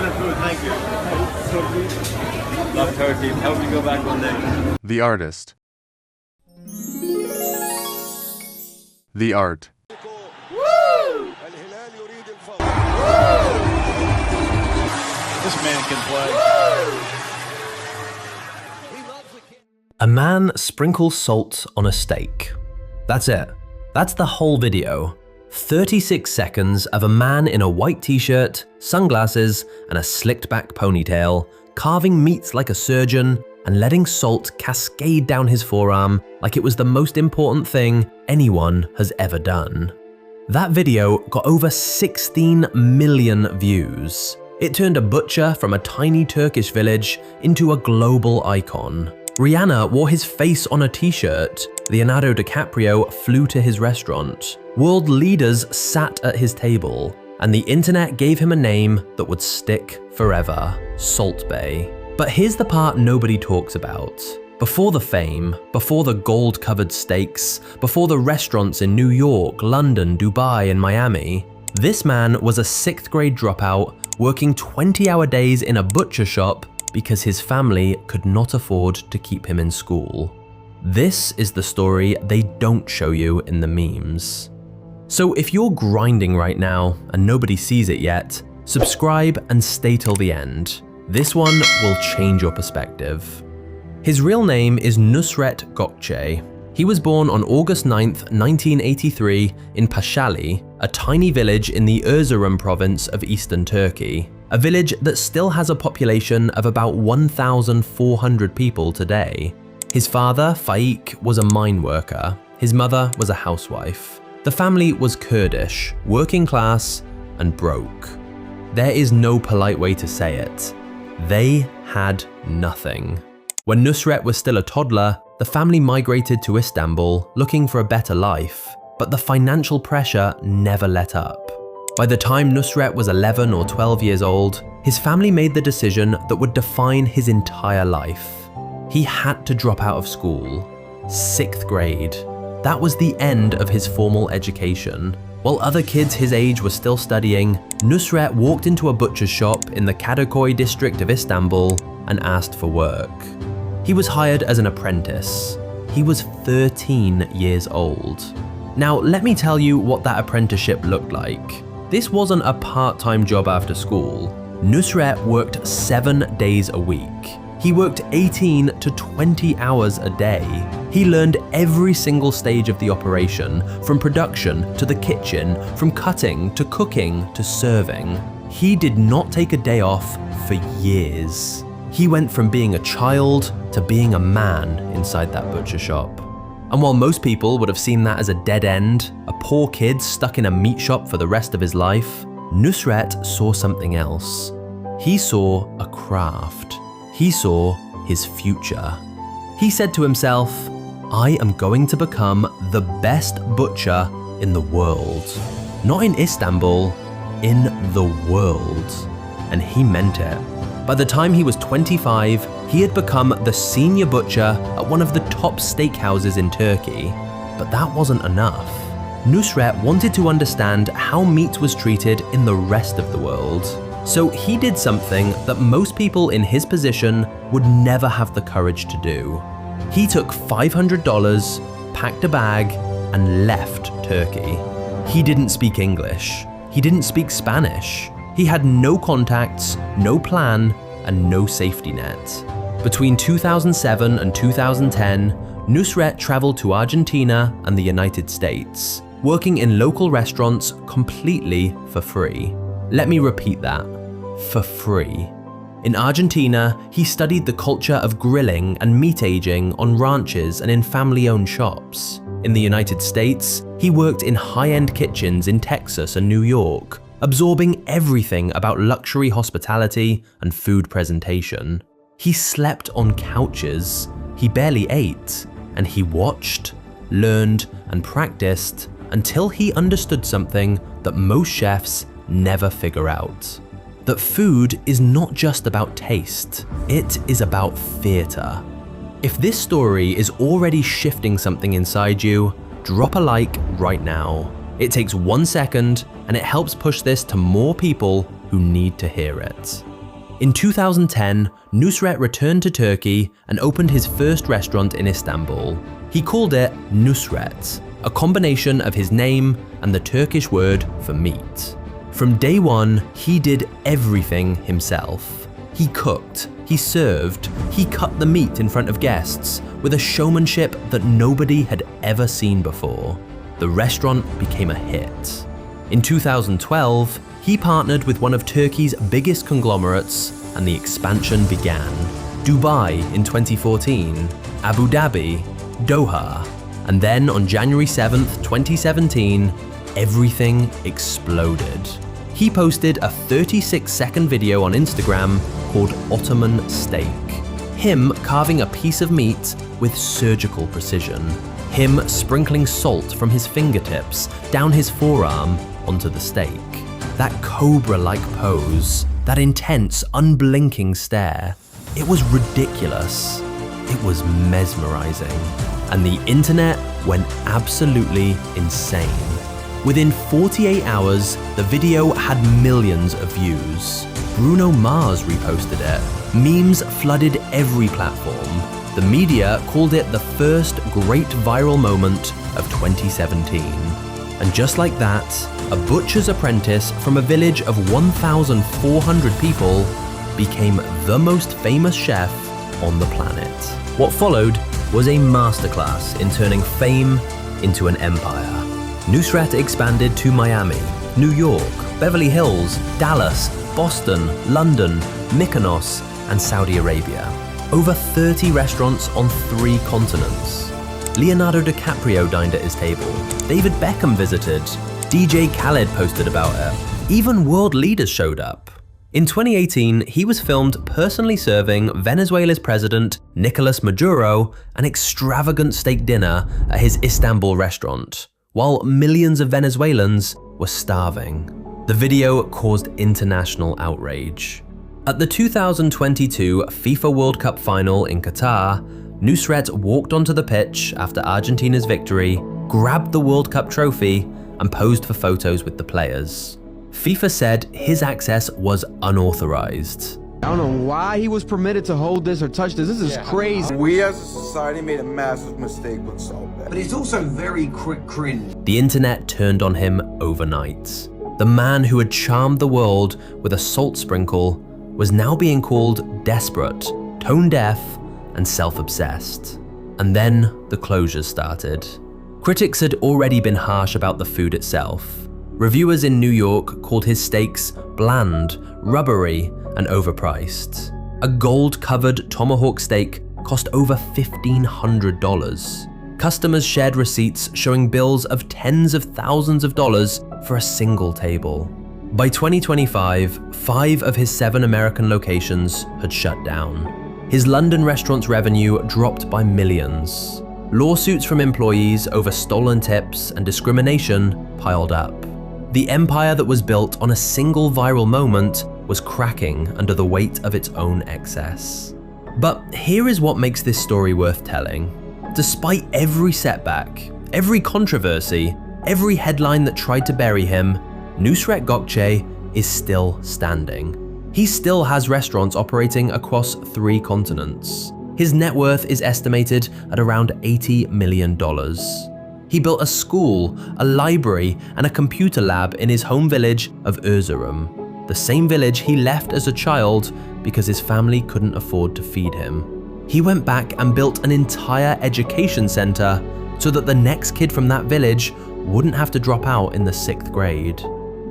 excellent food, thank you. Love Turkey, hope you go back one day. The artist. The art. This man can play. A man sprinkles salt on a steak. That's it. That's the whole video. 36 seconds of a man in a white t-shirt, sunglasses, and a slicked back ponytail, carving meats like a surgeon and letting salt cascade down his forearm like it was the most important thing anyone has ever done. That video got over 16 million views. It turned a butcher from a tiny Turkish village into a global icon. Rihanna wore his face on a t-shirt. Leonardo DiCaprio flew to his restaurant. World leaders sat at his table. And the internet gave him a name that would stick forever: Salt Bae. But here's the part nobody talks about. Before the fame, before the gold-covered steaks, before the restaurants in New York, London, Dubai, and Miami, this man was a 6th grade dropout working 20-hour days in a butcher shop because his family could not afford to keep him in school. This is the story they don't show you in the memes. So if you're grinding right now and nobody sees it yet, subscribe and stay till the end. This one will change your perspective. His real name is Nusret Gökçe. He was born on August 9th, 1983 in Pashali, a tiny village in the Erzurum province of eastern Turkey, a village that still has a population of about 1,400 people today. His father, Faik, was a mine worker. His mother was a housewife. The family was Kurdish, working class, and broke. There is no polite way to say it. They had nothing. When Nusret was still a toddler, the family migrated to Istanbul looking for a better life, but the financial pressure never let up. By the time Nusret was 11 or 12 years old, his family made the decision that would define his entire life. He had to drop out of school. 6th grade. That was the end of his formal education. While other kids his age were still studying, Nusret walked into a butcher's shop in the Kadıköy district of Istanbul and asked for work. He was hired as an apprentice. He was 13 years old. Now, let me tell you what that apprenticeship looked like. This wasn't a part-time job after school. Nusret worked 7 days a week. He worked 18 to 20 hours a day. He learned every single stage of the operation, from production to the kitchen, from cutting to cooking to serving. He did not take a day off for years. He went from being a child to being a man inside that butcher shop. And while most people would have seen that as a dead end, a poor kid stuck in a meat shop for the rest of his life, Nusret saw something else. He saw a craft. He saw his future. He said to himself, I am going to become the best butcher in the world. Not in Istanbul, in the world. And he meant it. By the time he was 25, he had become the senior butcher at one of the top steakhouses in Turkey. But that wasn't enough. Nusret wanted to understand how meat was treated in the rest of the world. So he did something that most people in his position would never have the courage to do. He took $500, packed a bag, and left Turkey. He didn't speak English. He didn't speak Spanish. He had no contacts, no plan, and no safety net. Between 2007 and 2010, Nusret traveled to Argentina and the United States, working in local restaurants completely for free. Let me repeat that. For free. In Argentina, he studied the culture of grilling and meat aging on ranches and in family-owned shops. In the United States, he worked in high-end kitchens in Texas and New York, absorbing everything about luxury hospitality and food presentation. He slept on couches, he barely ate, and he watched, learned, and practiced until he understood something that most chefs never figure out. That food is not just about taste, it is about theatre. If this story is already shifting something inside you, drop a like right now. It takes 1 second and it helps push this to more people who need to hear it. In 2010, Nusret returned to Turkey and opened his first restaurant in Istanbul. He called it Nusret, a combination of his name and the Turkish word for meat. From day one, he did everything himself. He cooked, he served, he cut the meat in front of guests with a showmanship that nobody had ever seen before. The restaurant became a hit. In 2012, he partnered with one of Turkey's biggest conglomerates and the expansion began. Dubai in 2014, Abu Dhabi, Doha, and then on January 7th, 2017, everything exploded. He posted a 36-second video on Instagram called Ottoman Steak. Him carving a piece of meat with surgical precision. Him sprinkling salt from his fingertips down his forearm onto the steak. That cobra-like pose, that intense, unblinking stare. It was ridiculous. It was mesmerizing. And the internet went absolutely insane. Within 48 hours, the video had millions of views. Bruno Mars reposted it. Memes flooded every platform. The media called it the first great viral moment of 2017. And just like that, a butcher's apprentice from a village of 1,400 people became the most famous chef on the planet. What followed was a masterclass in turning fame into an empire. Nusret expanded to Miami, New York, Beverly Hills, Dallas, Boston, London, Mykonos, and Saudi Arabia. Over 30 restaurants on 3 continents. Leonardo DiCaprio dined at his table. David Beckham visited. DJ Khaled posted about it. Even world leaders showed up. In 2018, he was filmed personally serving Venezuela's president, Nicolas Maduro, an extravagant steak dinner at his Istanbul restaurant, while millions of Venezuelans were starving. The video caused international outrage. At the 2022 FIFA World Cup final in Qatar, Nusret walked onto the pitch after Argentina's victory, grabbed the World Cup trophy, and posed for photos with the players. FIFA said his access was unauthorized. I don't know why he was permitted to hold this or touch this. This is crazy. We as a society made a massive mistake with Salt Bae. But it's also very cringe. The internet turned on him overnight. The man who had charmed the world with a salt sprinkle was now being called desperate, tone-deaf, and self-obsessed. And then the closures started. Critics had already been harsh about the food itself. Reviewers in New York called his steaks bland, rubbery, and overpriced. A gold-covered tomahawk steak cost over $1,500. Customers shared receipts showing bills of tens of thousands of dollars for a single table. By 2025, 5 of his 7 American locations had shut down. His London restaurant's revenue dropped by millions. Lawsuits from employees over stolen tips and discrimination piled up. The empire that was built on a single viral moment was cracking under the weight of its own excess. But here is what makes this story worth telling. Despite every setback, every controversy, every headline that tried to bury him, Nusret Gökçe is still standing. He still has restaurants operating across 3 continents. His net worth is estimated at around $80 million. He built a school, a library, and a computer lab in his home village of Erzurum, the same village he left as a child because his family couldn't afford to feed him. He went back and built an entire education center so that the next kid from that village wouldn't have to drop out in the 6th grade.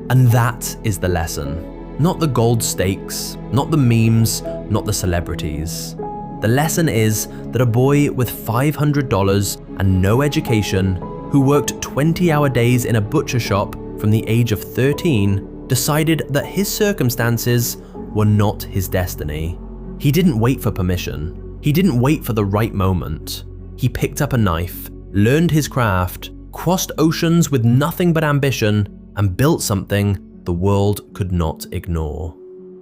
And that is the lesson. Not the gold stakes, not the memes, not the celebrities. The lesson is that a boy with $500 and no education, who worked 20-hour days in a butcher shop from the age of 13, decided that his circumstances were not his destiny. He didn't wait for permission. He didn't wait for the right moment. He picked up a knife, learned his craft, crossed oceans with nothing but ambition, and built something the world could not ignore.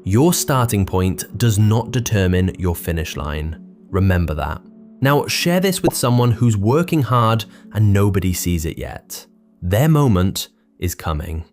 Your starting point does not determine your finish line. Remember that. Now share this with someone who's working hard and nobody sees it yet. Their moment is coming.